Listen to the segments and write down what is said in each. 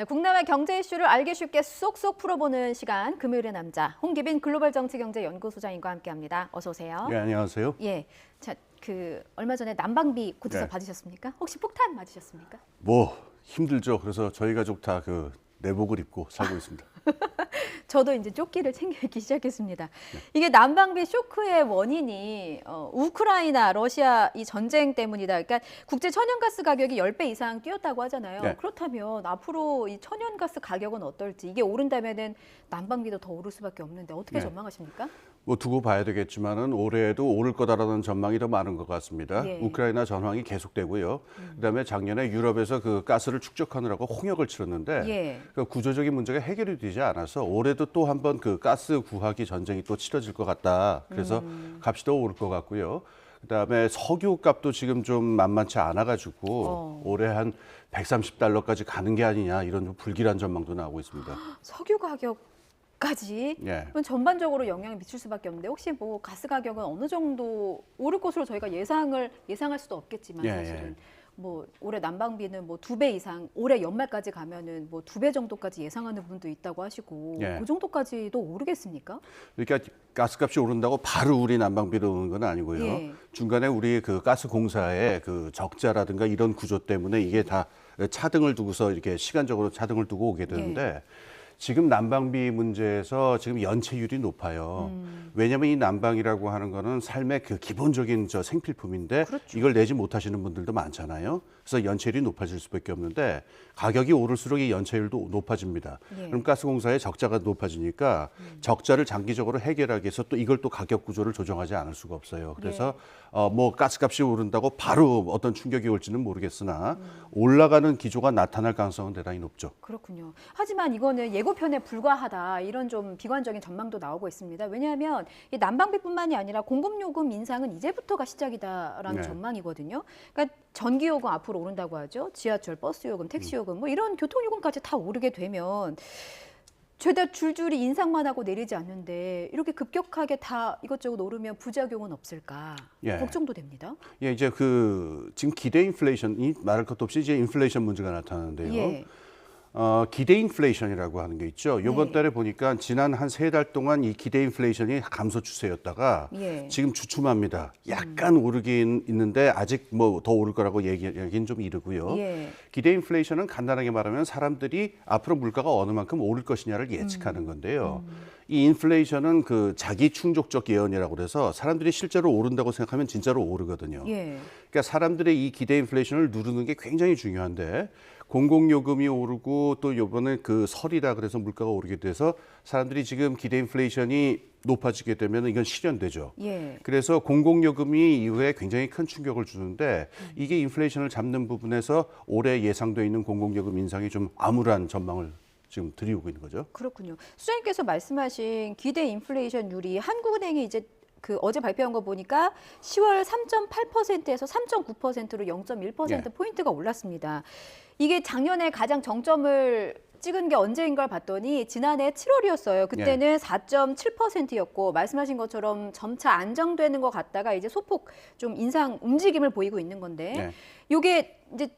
자, 국내외 경제 이슈를 알기 쉽게 쏙쏙 풀어보는 시간, 금요일의 남자, 홍기빈 글로벌정치경제연구소장님과 함께합니다. 어서 오세요. 네, 안녕하세요. 예, 자, 얼마 전에 난방비 고지서 네. 받으셨습니까? 혹시 폭탄 맞으셨습니까? 뭐 힘들죠. 그래서 저희 가족 다 그 내복을 입고 살고 있습니다. 저도 이제 조끼를 챙겨 입기 시작했습니다. 이게 난방비 쇼크의 원인이 우크라이나, 러시아 이 전쟁 때문이다. 그러니까 국제 천연가스 가격이 10배 이상 뛰었다고 하잖아요. 네. 그렇다면 앞으로 이 천연가스 가격은 어떨지, 이게 오른다면은 난방비도 더 오를 수밖에 없는데 어떻게 네. 전망하십니까? 뭐 두고 봐야 되겠지만은 올해에도 오를 거다라는 전망이 더 많은 것 같습니다. 예. 우크라이나 전황이 계속되고요. 그다음에 작년에 유럽에서 그 가스를 축적하느라고 홍역을 치렀는데 예. 그 구조적인 문제가 해결이 되지 않아서 올해도 또 한 번 그 가스 구하기 전쟁이 또 치러질 것 같다. 그래서 값이 더 오를 것 같고요. 그다음에 석유 값도 지금 좀 만만치 않아가지고 올해 한 130달러까지 가는 게 아니냐 이런 좀 불길한 전망도 나오고 있습니다. 석유 가격까지 예. 그럼 전반적으로 영향을 미칠 수밖에 없는데 혹시 뭐 가스 가격은 어느 정도 오를 것으로 저희가 예상할 수도 없겠지만 예, 사실은 뭐 올해 난방비는 뭐 2배 이상 올해 연말까지 가면은 뭐 2배 정도까지 예상하는 부분도 있다고 하시고 예. 그 정도까지도 오르겠습니까? 그러니까 가스값이 오른다고 바로 우리 난방비로 오는 건 아니고요. 예. 중간에 우리 그 가스 공사의 그 적자라든가 이런 구조 때문에 이게 다 차등을 두고서 이렇게 시간적으로 차등을 두고 오게 되는데 지금 난방비 문제에서 지금 연체율이 높아요. 왜냐하면 이 난방이라고 하는 거는 삶의 그 기본적인 저 생필품인데 그렇죠. 이걸 내지 못하시는 분들도 많잖아요. 그래서 연체율이 높아질 수밖에 없는데 가격이 오를수록 이 연체율도 높아집니다. 예. 그럼 가스공사의 적자가 높아지니까 적자를 장기적으로 해결하기 위해서 또 이걸 또 가격 구조를 조정하지 않을 수가 없어요. 그래서 뭐 가스값이 오른다고 바로 어떤 충격이 올지는 모르겠으나 올라가는 기조가 나타날 가능성은 대단히 높죠. 그렇군요. 하지만 이거는 예고편에 불과하다 이런 좀 비관적인 전망도 나오고 있습니다. 왜냐하면 이 난방비뿐만이 아니라 공급요금 인상은 이제부터가 시작이다라는 네. 전망이거든요. 그러니까 전기요금 앞으로 오른다고 하죠. 지하철, 버스요금, 택시요금 뭐 이런 교통요금까지 다 오르게 되면 죄다 줄줄이 인상만 하고 내리지 않는데 이렇게 급격하게 다 이것저것 오르면 부작용은 없을까 예. 걱정도 됩니다. 예, 이제 그 지금 기대 인플레이션이 말할 것도 없이 이제 인플레이션 문제가 나타나는데요. 예. 기대 인플레이션이라고 하는 게 있죠. 이번 네. 달에 보니까 지난 한 3달 동안 이 기대 인플레이션이 감소 추세였다가 예. 지금 주춤합니다. 약간 오르긴 있는데 아직 뭐 더 오를 거라고 얘기하기는 좀 이르고요. 예. 기대 인플레이션은 간단하게 말하면 사람들이 앞으로 물가가 어느 만큼 오를 것이냐를 예측하는 건데요. 이 인플레이션은 그 자기 충족적 예언이라고 그래서 사람들이 실제로 오른다고 생각하면 진짜로 오르거든요. 예. 그러니까 사람들의 이 기대 인플레이션을 누르는 게 굉장히 중요한데 공공요금이 오르고 또 이번에 그 설이라 그래서 물가가 오르게 돼서 사람들이 지금 기대 인플레이션이 높아지게 되면 이건 실현되죠. 예. 그래서 공공요금이 이후에 굉장히 큰 충격을 주는데 이게 인플레이션을 잡는 부분에서 올해 예상돼 있는 공공요금 인상이 좀 암울한 전망을 지금 들이오고 있는 거죠. 그렇군요. 수장님께서 말씀하신 기대 인플레이션율이 한국은행이 이제 어제 발표한 거 보니까 10월 3.8%에서 3.9%로 0.1% 포인트가 올랐습니다. 이게 작년에 가장 정점을 찍은 게 언제인가를 봤더니 지난해 7월이었어요. 그때는 4.7%였고 말씀하신 것처럼 점차 안정되는 것 같다가 이제 소폭 좀 인상 움직임을 보이고 있는 건데 이게 이제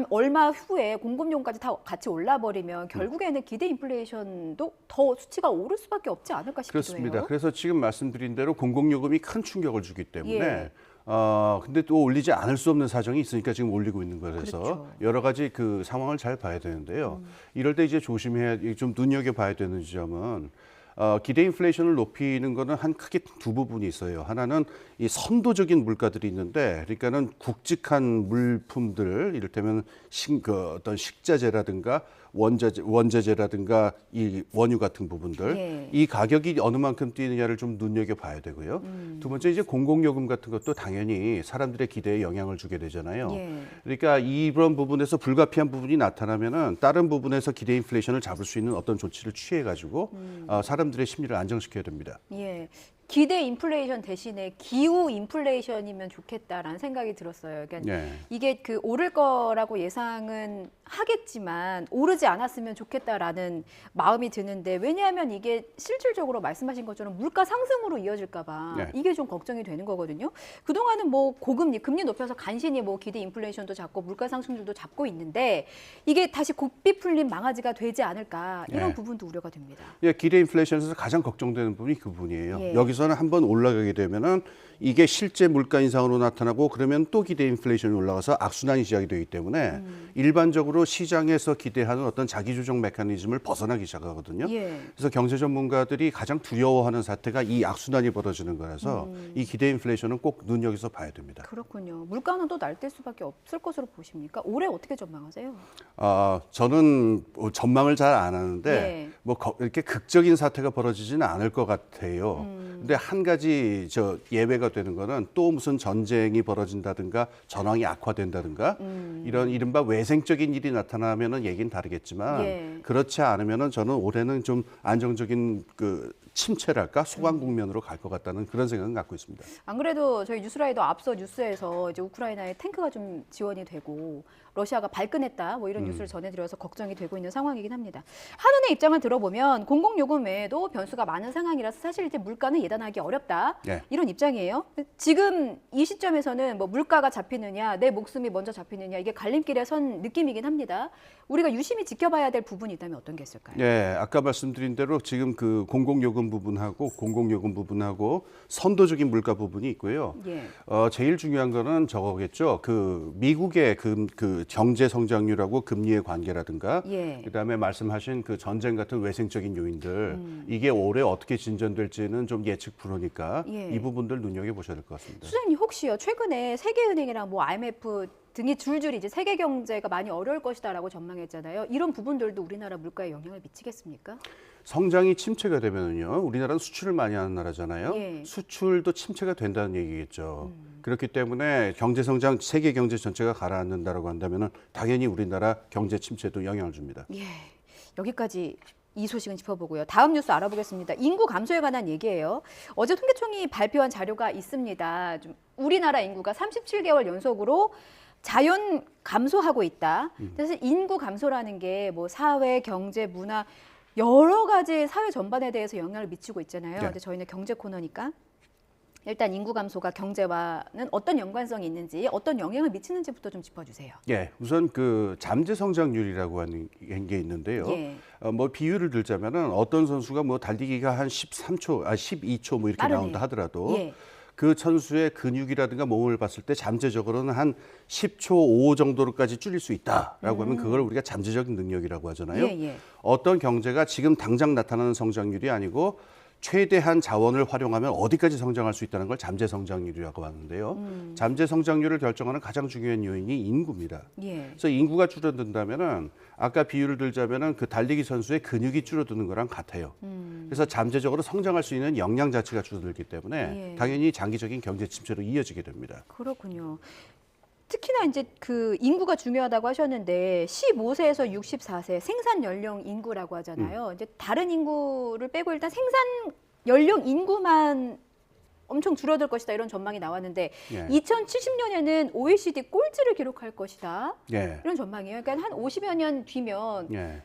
얼마 후에 공급용까지 다 같이 올라버리면 결국에는 기대 인플레이션도 더 수치가 오를 수밖에 없지 않을까 싶기도 그렇습니다. 해요. 그래서 지금 말씀드린 대로 공공요금이 큰 충격을 주기 때문에 예. 근데 또 올리지 않을 수 없는 사정이 있으니까 지금 올리고 있는 거라서 그렇죠. 여러 가지 그 상황을 잘 봐야 되는데요. 이럴 때 이제 좀 눈여겨봐야 되는 지점은 기대 인플레이션을 높이는 거는 크게 두 부분이 있어요. 하나는 이 선도적인 물가들이 있는데, 그러니까는 굵직한 물품들, 이를테면 어떤 식자재라든가 원자재라든가 이 원유 같은 부분들, 예. 이 가격이 어느 만큼 뛰느냐를 좀 눈여겨봐야 되고요. 두 번째 이제 공공요금 같은 것도 당연히 사람들의 기대에 영향을 주게 되잖아요. 예. 그러니까 이런 부분에서 불가피한 부분이 나타나면은 다른 부분에서 기대 인플레이션을 잡을 수 있는 어떤 조치를 취해가지고 사람들의 심리를 안정시켜야 됩니다. 예. 기대 인플레이션 대신에 기후 인플레이션이면 좋겠다라는 생각이 들었어요. 그러니까 네. 이게 그 오를 거라고 예상은 하겠지만 오르지 않았으면 좋겠다라는 마음이 드는데 왜냐하면 이게 실질적으로 말씀하신 것처럼 물가 상승으로 이어질까 봐 네. 이게 좀 걱정이 되는 거거든요. 그동안은 뭐 고금리, 금리 높여서 간신히 뭐 기대 인플레이션도 잡고 물가 상승률도 잡고 있는데 이게 다시 고삐 풀린 망아지가 되지 않을까 이런 네. 부분도 우려가 됩니다. 예, 기대 인플레이션에서 가장 걱정되는 부분이 그 부분이에요. 예. 여기서는 한번 올라가게 되면은 이게 실제 물가 인상으로 나타나고 그러면 또 기대 인플레이션이 올라가서 악순환이 시작이 되기 때문에 일반적으로 시장에서 기대하는 어떤 자기 조정 메커니즘을 벗어나기 시작하거든요. 예. 그래서 경제 전문가들이 가장 두려워하는 사태가 이 악순환이 벌어지는 거라서 이 기대 인플레이션은 꼭 눈여겨서 봐야 됩니다. 그렇군요. 물가는 또 날뛸 수밖에 없을 것으로 보십니까? 올해 어떻게 전망하세요? 저는 뭐 전망을 잘 안 하는데 예. 뭐 이렇게 극적인 사태가 벌어지지는 않을 것 같아요. 근데 한 가지 예외가 되는 거는 또 무슨 전쟁이 벌어진다든가 전황이 악화된다든가 이런 이른바 외생적인 일이 나타나면은 얘기는 다르겠지만 예. 그렇지 않으면은 저는 올해는 좀 안정적인 그 침체랄까 소강 국면으로 갈 것 같다는 그런 생각은 갖고 있습니다. 안 그래도 저희 뉴스라이더 앞서 뉴스에서 이제 우크라이나에 탱크가 좀 지원이 되고 러시아가 발끈했다 뭐 이런 뉴스를 전해드려서 걱정이 되고 있는 상황이긴 합니다. 한은의 입장을 들어보면 공공요금 외에도 변수가 많은 상황이라서 사실 이제 물가는 예단하기 어렵다 예. 이런 입장이에요. 지금 이 시점에서는 뭐 물가가 잡히느냐 내 목숨이 먼저 잡히느냐 이게 갈림길에 선 느낌이긴 합니다. 우리가 유심히 지켜봐야 될 부분이 있다면 어떤 게 있을까요? 예, 아까 말씀드린 대로 지금 그 공공요금 부분하고 선도적인 물가 부분이 있고요. 예. 제일 중요한 거는 저거겠죠. 그 미국의 그 경제 성장률하고 금리의 관계라든가, 예. 그다음에 말씀하신 그 전쟁 같은 외생적인 요인들, 이게 올해 어떻게 진전될지는 좀 예측 불허니까 예. 이 부분들 눈여겨 보셔야 될 것 같습니다. 수장님 혹시요 최근에 세계은행이랑 뭐 IMF 등이 줄줄이 이제 세계 경제가 많이 어려울 것이다라고 전망했잖아요. 이런 부분들도 우리나라 물가에 영향을 미치겠습니까? 성장이 침체가 되면은요, 우리나라는 수출을 많이 하는 나라잖아요. 예. 수출도 침체가 된다는 얘기겠죠. 그렇기 때문에 경제 성장, 세계 경제 전체가 가라앉는다라고 한다면은 당연히 우리나라 경제 침체도 영향을 줍니다. 예. 여기까지 이 소식은 짚어보고요. 다음 뉴스 알아보겠습니다. 인구 감소에 관한 얘기예요. 어제 통계청이 발표한 자료가 있습니다. 좀 우리나라 인구가 37개월 연속으로 자연 감소하고 있다. 그래서 인구 감소라는 게 뭐 사회, 경제, 문화 여러 가지 사회 전반에 대해서 영향을 미치고 있잖아요. 네. 근데 저희는 경제 코너니까 일단 인구 감소가 경제와는 어떤 연관성이 있는지, 어떤 영향을 미치는지부터 좀 짚어주세요. 예, 우선 그 잠재 성장률이라고 하는 게 있는데요. 예. 뭐 비유를 들자면은 어떤 선수가 뭐 달리기가 한 12초 뭐 이렇게 빠르네요. 나온다 하더라도 예. 그 선수의 근육이라든가 몸을 봤을 때 잠재적으로는 한 10초 5 정도로까지 줄일 수 있다라고 하면 그걸 우리가 잠재적인 능력이라고 하잖아요. 예, 예. 어떤 경제가 지금 당장 나타나는 성장률이 아니고 최대한 자원을 활용하면 어디까지 성장할 수 있다는 걸 잠재 성장률이라고 하는데요. 잠재 성장률을 결정하는 가장 중요한 요인이 인구입니다. 예. 그래서 인구가 줄어든다면은 아까 비유를 들자면은 그 달리기 선수의 근육이 줄어드는 거랑 같아요. 그래서 잠재적으로 성장할 수 있는 역량 자체가 줄어들기 때문에 예. 당연히 장기적인 경제 침체로 이어지게 됩니다. 그렇군요. 특히나 이제 그 인구가 중요하다고 하셨는데 15세에서 64세 생산 연령 인구라고 하잖아요. 이제 다른 인구를 빼고 일단 생산 연령 인구만 엄청 줄어들 것이다 이런 전망이 나왔는데 예. 2070년에는 OECD 꼴찌를 기록할 것이다 예. 이런 전망이에요. 그러니까 한 50여 년 뒤면 예.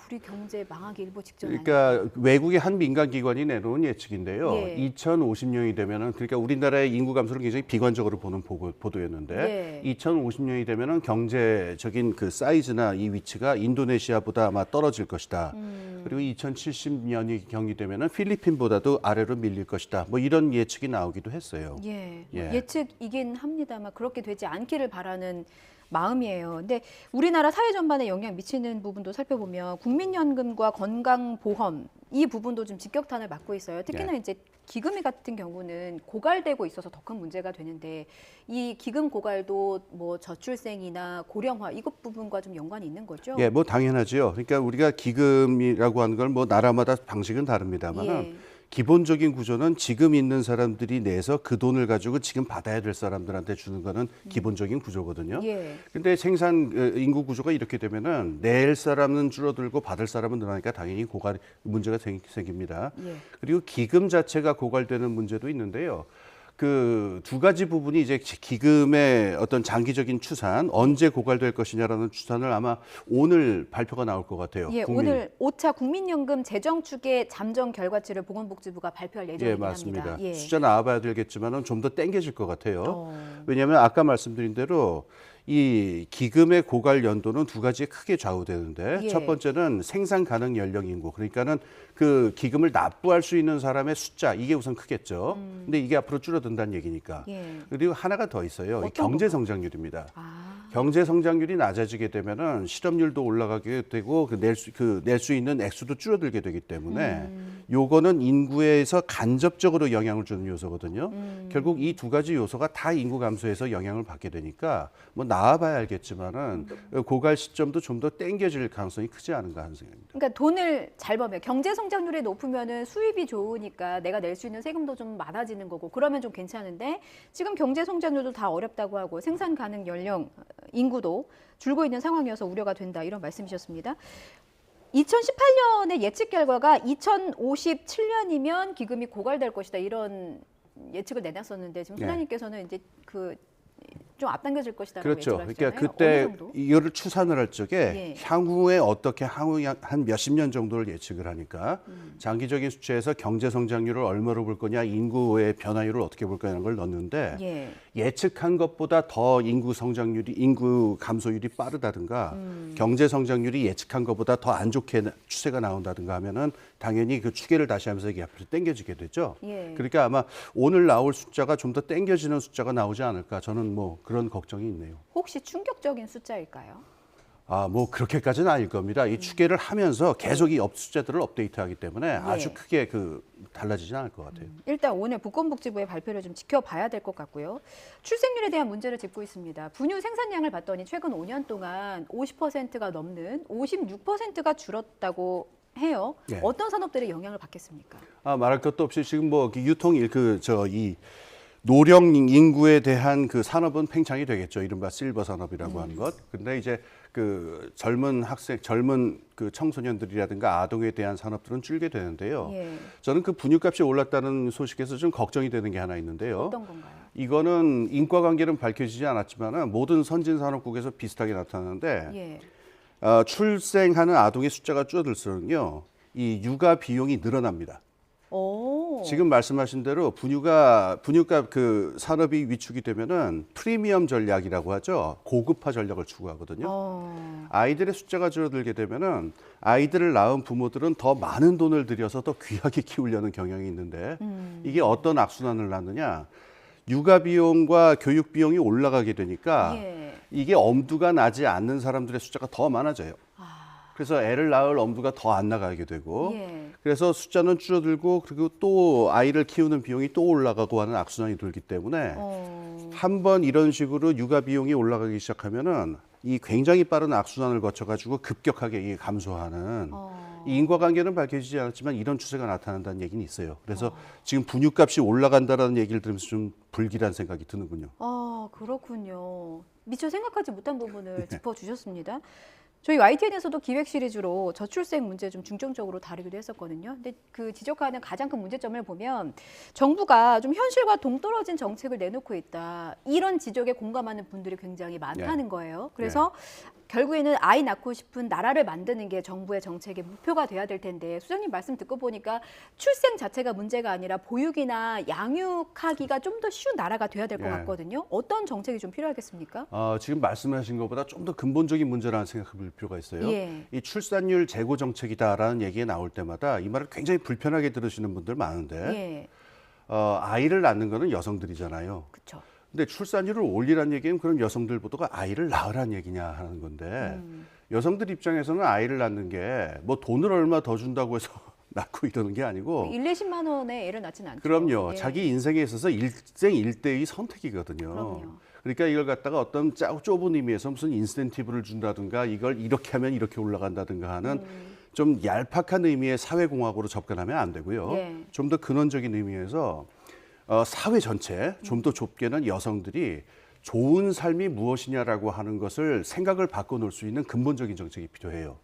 우리 경제 망하기 일보 직전 아니에요? 그러니까 외국의 한 민간 기관이 내놓은 예측인데요. 예. 2050년이 되면은 그러니까 우리나라의 인구 감소를 굉장히 비관적으로 보는 보도였는데 예. 2050년이 되면은 경제적인 그 사이즈나 이 위치가 인도네시아보다 아마 떨어질 것이다. 그리고 2070년이 경이되면은 필리핀보다도 아래로 밀릴 것이다. 뭐 이런 예측이 나오기도 했어요. 예. 예. 예측이긴 합니다만 그렇게 되지 않기를 바라는 마음이에요. 근데 우리나라 사회 전반에 영향 미치는 부분도 살펴보면 국민연금과 건강보험 이 부분도 좀 직격탄을 맞고 있어요. 특히나 이제 기금이 같은 경우는 고갈되고 있어서 더 큰 문제가 되는데 이 기금 고갈도 뭐 저출생이나 고령화 이것 부분과 좀 연관이 있는 거죠? 예, 뭐 당연하죠. 그러니까 우리가 기금이라고 하는 걸 뭐 나라마다 방식은 다릅니다만은 예. 기본적인 구조는 지금 있는 사람들이 내서 그 돈을 가지고 지금 받아야 될 사람들한테 주는 거는 기본적인 구조거든요. 예. 근데 생산 인구 구조가 이렇게 되면은 낼 사람은 줄어들고 받을 사람은 늘어나니까 당연히 고갈 문제가 생깁니다. 예. 그리고 기금 자체가 고갈되는 문제도 있는데요. 그 두 가지 부분이 이제 기금의 어떤 장기적인 추산, 언제 고갈될 것이냐라는 추산을 아마 오늘 발표가 나올 것 같아요. 예, 오늘 5차 국민연금 재정축의 잠정 결과치를 보건복지부가 발표할 예정입니다. 예, 맞습니다. 예. 숫자 나와봐야 되겠지만은 좀 더 땡겨질 것 같아요. 어. 왜냐하면 아까 말씀드린 대로 이 기금의 고갈 연도는 두 가지에 크게 좌우되는데 예. 첫 번째는 생산 가능 연령 인구, 그러니까는 그 기금을 납부할 수 있는 사람의 숫자, 이게 우선 크겠죠. 근데 이게 앞으로 줄어든다는 얘기니까. 예. 그리고 하나가 더 있어요. 이 어떤 경제 성장률입니다. 아. 경제 성장률이 낮아지게 되면은 실업률도 올라가게 되고 낼 수 있는 액수도 줄어들게 되기 때문에 요거는 인구에서 간접적으로 영향을 주는 요소거든요. 결국 이 두 가지 요소가 다 인구 감소에서 영향을 받게 되니까 뭐 나와봐야 알겠지만은 고갈 시점도 좀 더 땡겨질 가능성이 크지 않은가 하는 생각입니다. 그러니까 돈을 잘 벌면 경제 성장률이 높으면은 수입이 좋으니까 내가 낼 수 있는 세금도 좀 많아지는 거고 그러면 좀 괜찮은데 지금 경제 성장률도 다 어렵다고 하고 생산 가능 연령 인구도 줄고 있는 상황이어서 우려가 된다 이런 말씀이셨습니다. 2018년의 예측 결과가 2057년이면 기금이 고갈될 것이다 이런 예측을 내놨었는데 지금 네. 소장님께서는 이제 그 좀 앞당겨질 것이다라고 그렇죠. 예측을 그러니까 하셨잖아요. 그때 어느 정도? 이거를 추산을 할 적에 예. 향후에 어떻게 한 몇십 년 정도를 예측을 하니까 장기적인 수치에서 경제 성장률을 얼마로 볼 거냐, 인구의 변화율을 어떻게 볼 거냐는 걸 넣는데 예. 예측한 것보다 더 인구 감소율이 빠르다든가 경제 성장률이 예측한 것보다 더 안 좋게 추세가 나온다든가 하면은 당연히 그 추계를 다시 하면서 이게 앞으로 땡겨지게 되죠. 예. 그러니까 아마 오늘 나올 숫자가 좀 더 땡겨지는 숫자가 나오지 않을까, 저는 뭐 그런 걱정이 있네요. 혹시 충격적인 숫자일까요? 아, 뭐 그렇게까지는 아닐 겁니다. 이 추계를 하면서 계속 이 숫자들을 업데이트하기 때문에 아주 크게 달라지진 않을 것 같아요. 일단 오늘 보건복지부의 발표를 좀 지켜봐야 될 것 같고요. 출생률에 대한 문제를 짚고 있습니다. 분유 생산량을 봤더니 최근 5년 동안 50%가 넘는 56%가 줄었다고 해요. 네. 어떤 산업들의 영향을 받겠습니까? 아, 말할 것도 없이 지금 뭐 이 노령 인구에 대한 그 산업은 팽창이 되겠죠. 이른바 실버 산업이라고 하는 것. 근데 이제 그 젊은 그 청소년들이라든가 아동에 대한 산업들은 줄게 되는데요. 예. 저는 그 분유값이 올랐다는 소식에서 좀 걱정이 되는 게 하나 있는데요. 어떤 건가요? 이거는 인과관계는 밝혀지지 않았지만은 모든 선진 산업국에서 비슷하게 나타나는데 예. 출생하는 아동의 숫자가 줄어들수록요, 이 육아 비용이 늘어납니다. 오. 지금 말씀하신 대로 분유값 그 산업이 위축이 되면은 프리미엄 전략이라고 하죠. 고급화 전략을 추구하거든요. 아이들의 숫자가 줄어들게 되면은 아이들을 낳은 부모들은 더 많은 돈을 들여서 더 귀하게 키우려는 경향이 있는데 이게 어떤 악순환을 낳느냐? 육아 비용과 교육 비용이 올라가게 되니까 예. 이게 엄두가 나지 않는 사람들의 숫자가 더 많아져요. 그래서 애를 낳을 엄두가 더 안 나가게 되고 예. 그래서 숫자는 줄어들고 그리고 또 아이를 키우는 비용이 또 올라가고 하는 악순환이 돌기 때문에 한번 이런 식으로 육아 비용이 올라가기 시작하면은 이 굉장히 빠른 악순환을 거쳐가지고 급격하게 이게 감소하는 이 인과관계는 밝혀지지 않았지만 이런 추세가 나타난다는 얘기는 있어요. 그래서 지금 분유값이 올라간다라는 얘기를 들으면서 좀 불길한 생각이 드는군요. 아, 그렇군요. 미처 생각하지 못한 부분을 짚어주셨습니다. 저희 YTN에서도 기획 시리즈로 저출생 문제 좀 중점적으로 다루기도 했었거든요. 근데 그 지적하는 가장 큰 문제점을 보면 정부가 좀 현실과 동떨어진 정책을 내놓고 있다. 이런 지적에 공감하는 분들이 굉장히 많다는 거예요. 그래서 결국에는 아이 낳고 싶은 나라를 만드는 게 정부의 정책의 목표가 돼야 될 텐데 수장님 말씀 듣고 보니까 출생 자체가 문제가 아니라 보육이나 양육하기가 좀 더 쉬운 나라가 돼야 될 것 같거든요. 어떤 정책이 좀 필요하겠습니까? 지금 말씀하신 것보다 좀 더 근본적인 문제라는 생각을 볼 필요가 있어요. 예. 이 출산율 제고 정책이다라는 얘기가 나올 때마다 이 말을 굉장히 불편하게 들으시는 분들 많은데 예, 아이를 낳는 거는 여성들이잖아요. 그렇죠. 근데 출산율을 올리라는 얘기는 그럼 여성들보다가 아이를 낳으라는 얘기냐 하는 건데 여성들 입장에서는 아이를 낳는 게 뭐 돈을 얼마 더 준다고 해서 낳고 이러는 게 아니고 1, 20만 원에 애를 낳지는 않죠. 그럼요. 예. 자기 인생에 있어서 일생일대의 선택이거든요. 그럼요. 그러니까 이걸 갖다가 어떤 좁은 의미에서 무슨 인센티브를 준다든가 이걸 이렇게 하면 이렇게 올라간다든가 하는 좀 얄팍한 의미의 사회공학으로 접근하면 안 되고요. 예. 좀 더 근원적인 의미에서 사회 전체, 좀 더 좁게는 여성들이 좋은 삶이 무엇이냐라고 하는 것을 생각을 바꿔놓을 수 있는 근본적인 정책이 필요해요.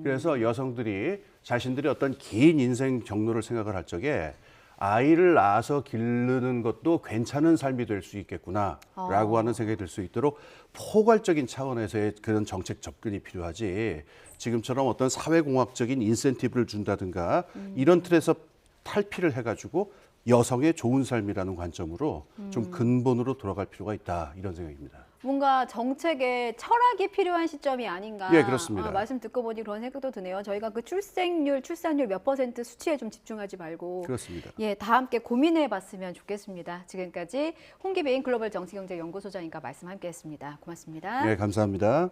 그래서 여성들이 자신들이 어떤 긴 인생 경로를 생각을 할 적에 아이를 낳아서 기르는 것도 괜찮은 삶이 될 수 있겠구나라고 하는 생각이 들 수 있도록 포괄적인 차원에서의 그런 정책 접근이 필요하지, 지금처럼 어떤 사회공학적인 인센티브를 준다든가 이런 틀에서 탈피를 해가지고 여성의 좋은 삶이라는 관점으로 좀 근본으로 돌아갈 필요가 있다, 이런 생각입니다. 뭔가 정책에 철학이 필요한 시점이 아닌가. 예, 그렇습니다. 말씀 듣고 보니 그런 생각도 드네요. 저희가 그 출산율 몇 퍼센트 수치에 좀 집중하지 말고. 그렇습니다. 예, 다 함께 고민해 봤으면 좋겠습니다. 지금까지 홍기배인 글로벌 정치경제연구소장님과 말씀 함께 했습니다. 고맙습니다. 네, 감사합니다.